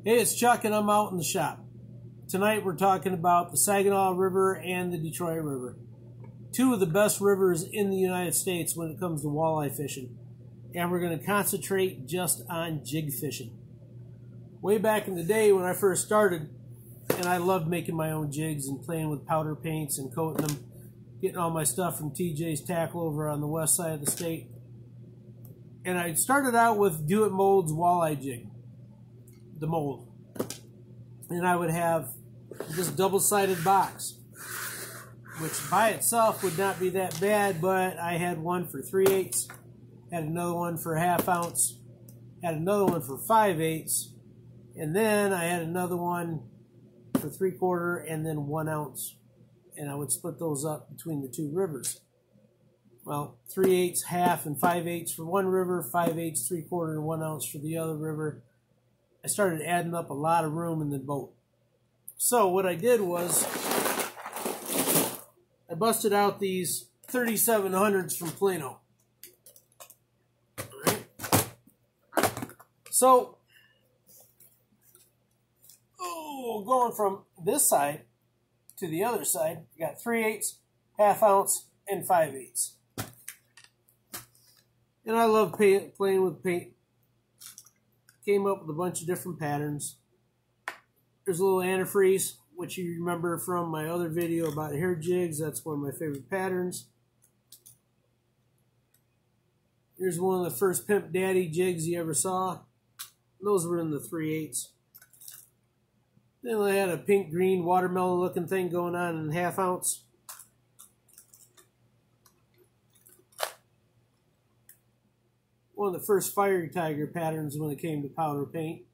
Hey, it's Chuck and I'm out in the shop. Tonight we're talking about the Saginaw River and the Detroit River. Two of the best rivers in the United States when it comes to walleye fishing. And we're going to concentrate just on jig fishing. Way back in the day when I first started, and I loved making my own jigs and playing with powder paints and coating them, getting all my stuff from TJ's Tackle over on the west side of the state. And I started out with Do It Mold's walleye jig, the mold. And I would have this double-sided box, which by itself would not be that bad, but I had one for 3/8, had another one for 1/2 ounce, had another one for 5/8, and then I had another one for 3/4 and then 1 ounce. And I would split those up between the two rivers. Well, 3/8, 1/2, and 5/8 for one river, 5/8, 3/4, and 1 ounce for the other river. I started adding up a lot of room in the boat. So what I did was I busted out these 3700s from Plano. All right. So, going from this side to the other side, you got 3/8, 1/2 ounce, and 5/8. And I love playing with paint. Came up with a bunch of different patterns. There's a little antifreeze, which you remember from my other video about hair jigs. That's one of my favorite patterns. Here's one of the first Pimp Daddy jigs you ever saw. Those were in the 3/8. Then I had a pink-green watermelon looking thing going on in 1/2 ounce. One of the first Fiery Tiger patterns when it came to powder paint.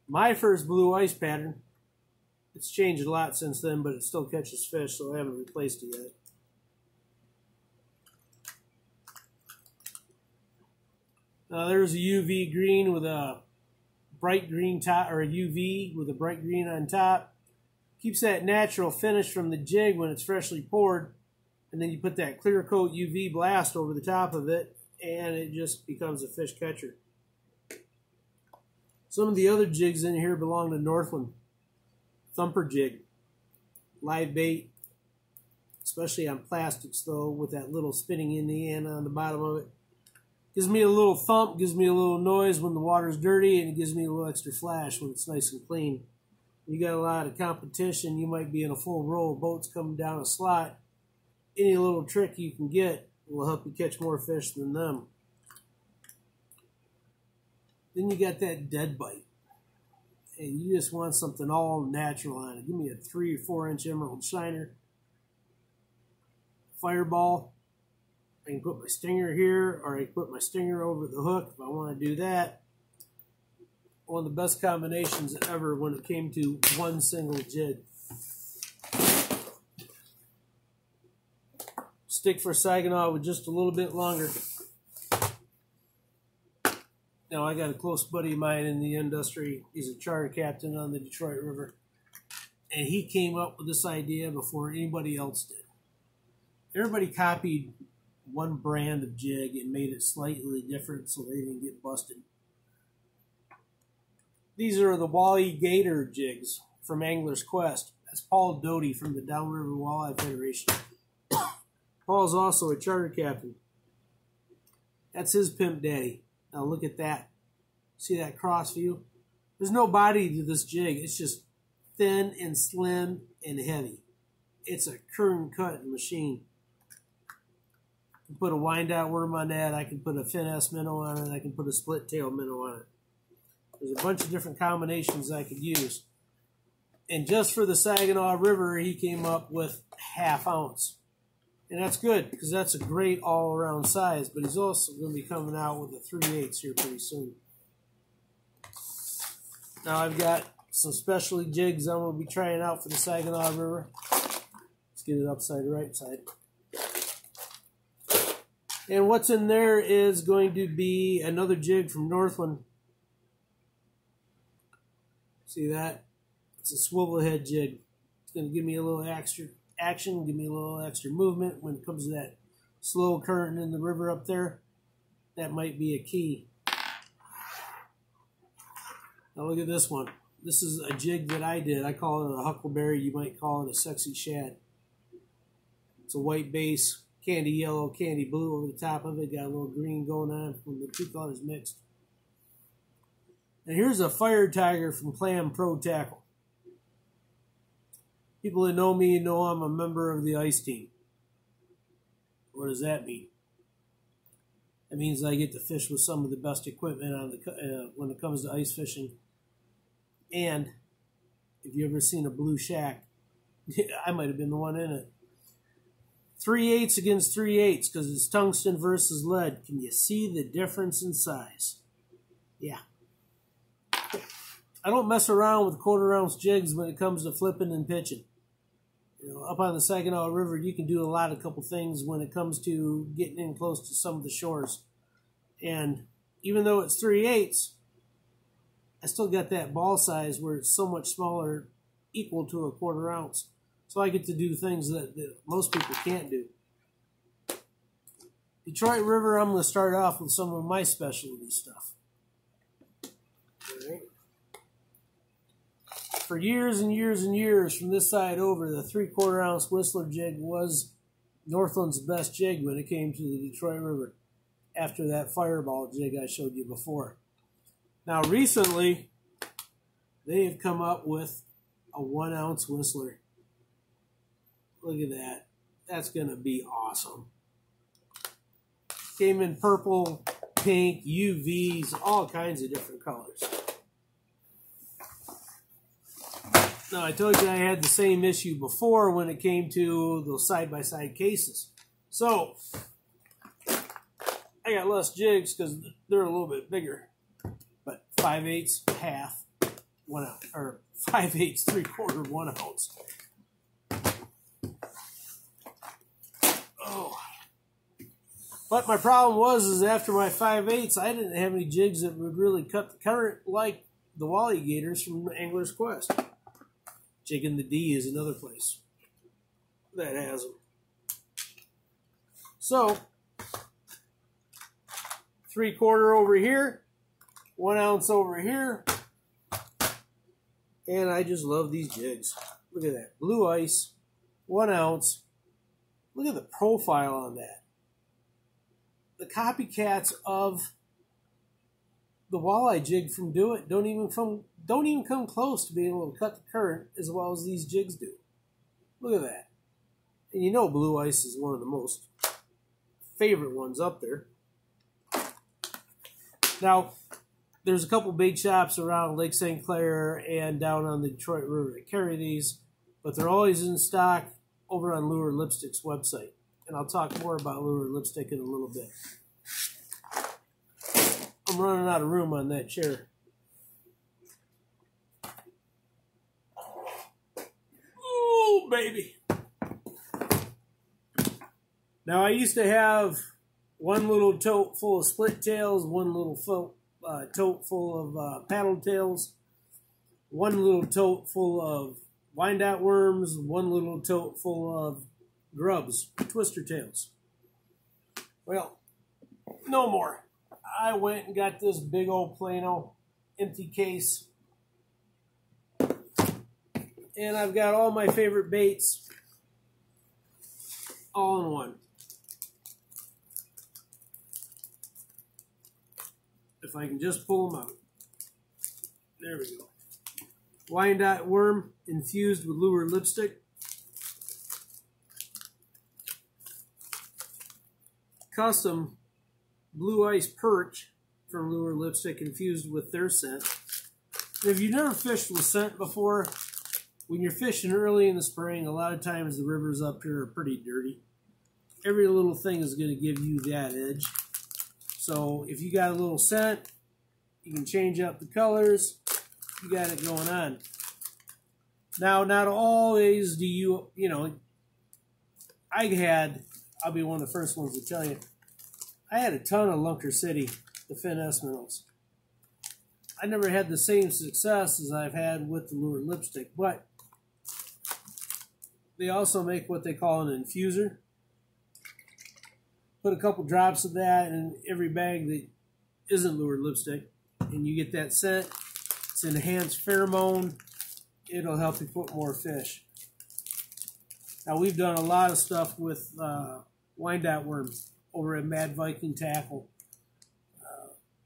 My first blue ice pattern. It's changed a lot since then, but it still catches fish, so I haven't replaced it yet. Now there's a UV green with a bright green top, or a UV with a bright green on top. Keeps that natural finish from the jig when it's freshly poured, and then you put that clear coat UV blast over the top of it, and it just becomes a fish catcher. Some of the other jigs in here belong to Northland. Thumper jig, live bait, especially on plastics though, with that little spinning in the end on the bottom of it. Gives me a little thump, gives me a little noise when the water's dirty, and it gives me a little extra flash when it's nice and clean. You got a lot of competition, you might be in a full row of boats coming down a slot. Any little trick you can get will help you catch more fish than them. Then you got that dead bite. And you just want something all natural on it. Give me a 3 or 4 inch emerald shiner. Fireball. I can put my stinger here, or I can put my stinger over the hook if I want to do that. One of the best combinations ever when it came to one single jig. Stick for Saginaw with just a little bit longer. Now I got a close buddy of mine in the industry. He's a charter captain on the Detroit River. And he came up with this idea before anybody else did. Everybody copied one brand of jig and made it slightly different so they didn't get busted. These are the Walleye Gator jigs from Angler's Quest. That's Paul Doty from the Downriver Walleye Federation. Paul's also a charter captain. That's his Pimp Daddy. Now look at that. See that cross view? There's no body to this jig. It's just thin and slim and heavy. It's a curtain cut machine. I can put a wind out worm on that. I can put a finesse minnow on it. I can put a split tail minnow on it. There's a bunch of different combinations I could use. And just for the Saginaw River, he came up with 1/2 ounce. And that's good, because that's a great all-around size. But he's also going to be coming out with a 3/8 here pretty soon. Now I've got some specialty jigs I'm going to be trying out for the Saginaw River. Let's get it upside right side. And what's in there is going to be another jig from Northland. See that? It's a swivel head jig. It's going to give me a little extra action, give me a little extra movement when it comes to that slow current in the river up there. That might be a key. Now look at this one. This is a jig that I did. I call it a huckleberry. You might call it a sexy shad. It's a white base, candy yellow, candy blue over the top of it. Got a little green going on from the two colors mixed. And here's a fire tiger from Clam Pro Tackle. People that know me know I'm a member of the ice team. What does that mean? That means I get to fish with some of the best equipment on the when it comes to ice fishing. And if you ever seen a blue shack, I might have been the one in it. 3/8 against 3/8 because it's tungsten versus lead. Can you see the difference in size? Yeah. I don't mess around with 1/4 ounce jigs when it comes to flipping and pitching. You know, up on the Saginaw River, you can do a couple things when it comes to getting in close to some of the shores. And even though it's 3/8, I still got that ball size where it's so much smaller, equal to a 1/4 ounce. So I get to do things that most people can't do. Detroit River, I'm going to start off with some of my specialty stuff. All right. For years and years and years from this side over, the 3/4 ounce Whistler jig was Northland's best jig when it came to the Detroit River after that fireball jig I showed you before. Now recently, they have come up with a 1 ounce Whistler. Look at that. That's going to be awesome. Came in purple, pink, UVs, all kinds of different colors. Now, I told you I had the same issue before when it came to those side-by-side cases. So, I got less jigs because they're a little bit bigger. But 5/8, half, 1 ounce, or 5/8, 3/4, 1 ounce. Oh. But my problem was after my 5/8, I didn't have any jigs that would really cut the current like the Walleye Gators from Angler's Quest. Jigging the D is another place that has them. So, 3/4 over here, 1 ounce over here, and I just love these jigs. Look at that. Blue ice, 1 ounce. Look at the profile on that. The copycats of the walleye jig from Do It don't even come close to being able to cut the current as well as these jigs do. Look at that. And you know blue ice is one of the most favorite ones up there. Now, there's a couple bait shops around Lake St. Clair and down on the Detroit River that carry these, but they're always in stock over on Lure Lipstick's website. And I'll talk more about Lure Lipstick in a little bit. I'm running out of room on that chair. Oh, baby. Now, I used to have one little tote full of split tails, one little tote full of paddle tails, one little tote full of wind-out worms, one little tote full of grubs, twister tails. Well, no more. I went and got this big old Plano empty case. And I've got all my favorite baits all in one. If I can just pull them out. There we go. Wyandotte worm infused with Lure Lipstick. Custom blue ice perch from Lure Lipstick infused with their scent. And if you've never fished with scent before, when you're fishing early in the spring, a lot of times the rivers up here are pretty dirty. Every little thing is going to give you that edge. So if you got a little scent, you can change up the colors. You got it going on. Now, not always do you know, I'll be one of the first ones to tell you, I had a ton of Lunker City, the finesse minnows. I never had the same success as I've had with the Lure Lipstick, but they also make what they call an infuser. Put a couple drops of that in every bag that isn't lured lipstick, and you get that scent. It's enhanced pheromone. It'll help you put more fish. Now, we've done a lot of stuff with Wyandotte worms over at Mad Viking Tackle.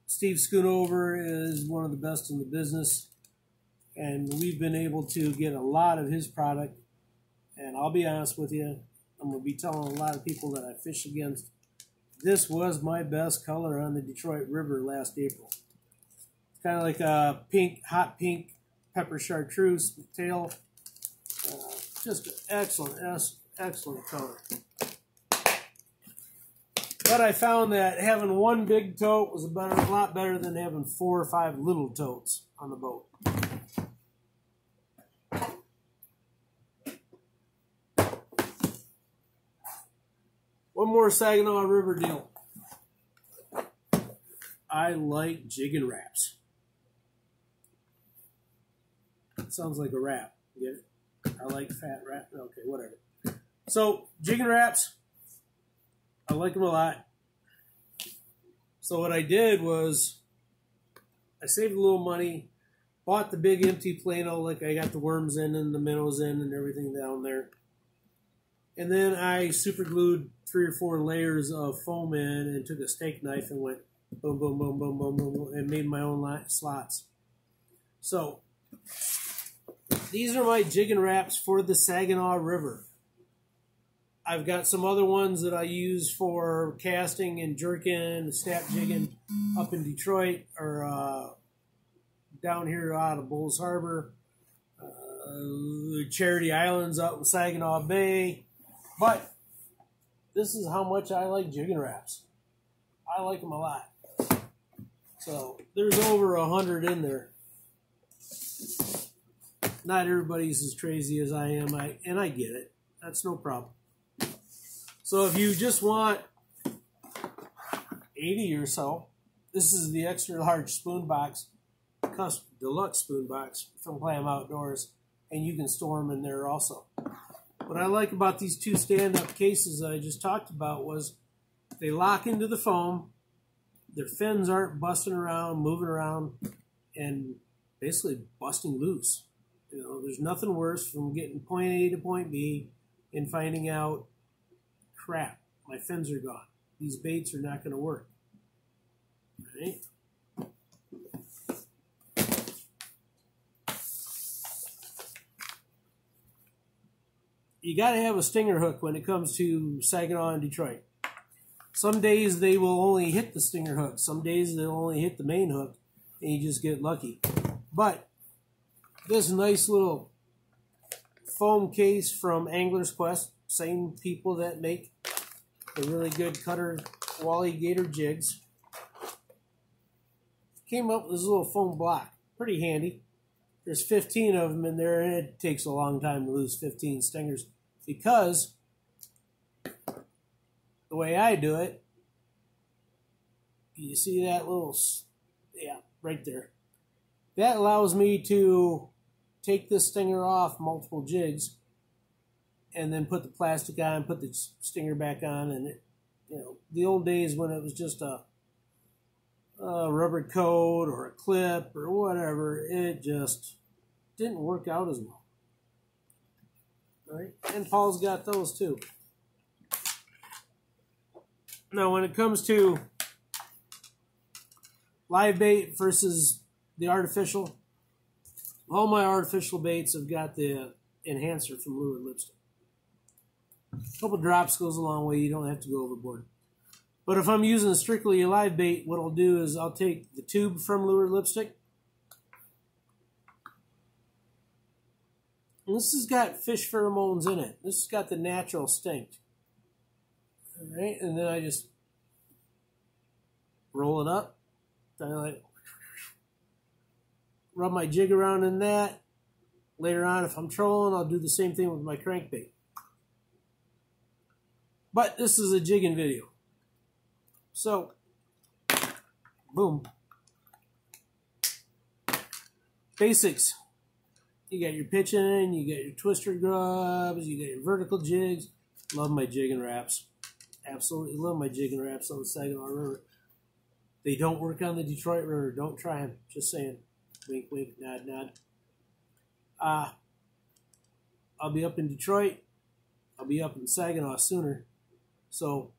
Steve Schoonover is one of the best in the business, and we've been able to get a lot of his product. And I'll be honest with you, I'm going to be telling a lot of people that I fish against. This was my best color on the Detroit River last April. It's kind of like a pink, hot pink pepper chartreuse with tail. Just excellent color. But I found that having one big tote was a lot better than having 4 or 5 little totes on the boat. One more Saginaw River deal. I like jigging wraps. It sounds like a wrap. Get it? I like fat wrap. Okay, whatever. So, jigging wraps, I like them a lot. So what I did was I saved a little money, bought the big empty Plano, like I got the worms in and the minnows in and everything down there. And then I super glued 3 or 4 layers of foam in and took a steak knife and went boom, boom, boom, boom, boom, boom, boom, and made my own slots. So these are my jigging wraps for the Saginaw River. I've got some other ones that I use for casting and jerking, snap jigging up in Detroit or down here out of Bulls Harbor, Charity Islands out in Saginaw Bay. But this is how much I like jigging wraps. I like them a lot. So there's over 100 in there. Not everybody's as crazy as I am, and I get it. That's no problem. So if you just want 80 or so, this is the extra large spoon box, custom deluxe spoon box from Clam Outdoors, and you can store them in there also. What I like about these 2 stand-up cases that I just talked about was they lock into the foam, their fins aren't busting around, moving around, and basically busting loose. You know, there's nothing worse from getting point A to point B and finding out, crap, my fins are gone. These baits are not going to work. All right? You got to have a stinger hook when it comes to Saginaw and Detroit. Some days they will only hit the stinger hook. Some days they'll only hit the main hook, and you just get lucky. But this nice little foam case from Angler's Quest, same people that make the really good cutter Walleye Gator jigs, came up with this little foam block. Pretty handy. There's 15 of them in there, and it takes a long time to lose 15 stingers because the way I do it, you see that little, yeah, right there. That allows me to take this stinger off multiple jigs and then put the plastic on, put the stinger back on, and it, you know, the old days when it was just a rubber coat or a clip or whatever, it just didn't work out as well. All right, and Paul's got those too. Now, when it comes to live bait versus the artificial, all my artificial baits have got the enhancer from Lured Lipstick. A couple drops goes a long way. You don't have to go overboard. But if I'm using strictly a live bait, what I'll do is I'll take the tube from Lured Lipstick. And this has got fish pheromones in it. This has got the natural stink. All right, and then I just roll it up. Then I like rub my jig around in that. Later on, if I'm trolling, I'll do the same thing with my crankbait. But this is a jigging video. So, boom. Basics. You got your pitching, you got your twister grubs, you got your vertical jigs. Love my jigging wraps. Absolutely love my jigging wraps on the Saginaw River. They don't work on the Detroit River. Don't try them. Just saying. Wink, wink, nod, nod. I'll be up in Detroit. I'll be up in Saginaw sooner. So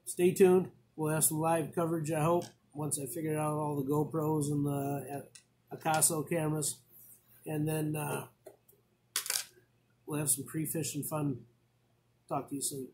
stay tuned. We'll have some live coverage, I hope, once I figure out all the GoPros and the Akaso cameras. And then we'll have some pre-fishing fun. Talk to you soon.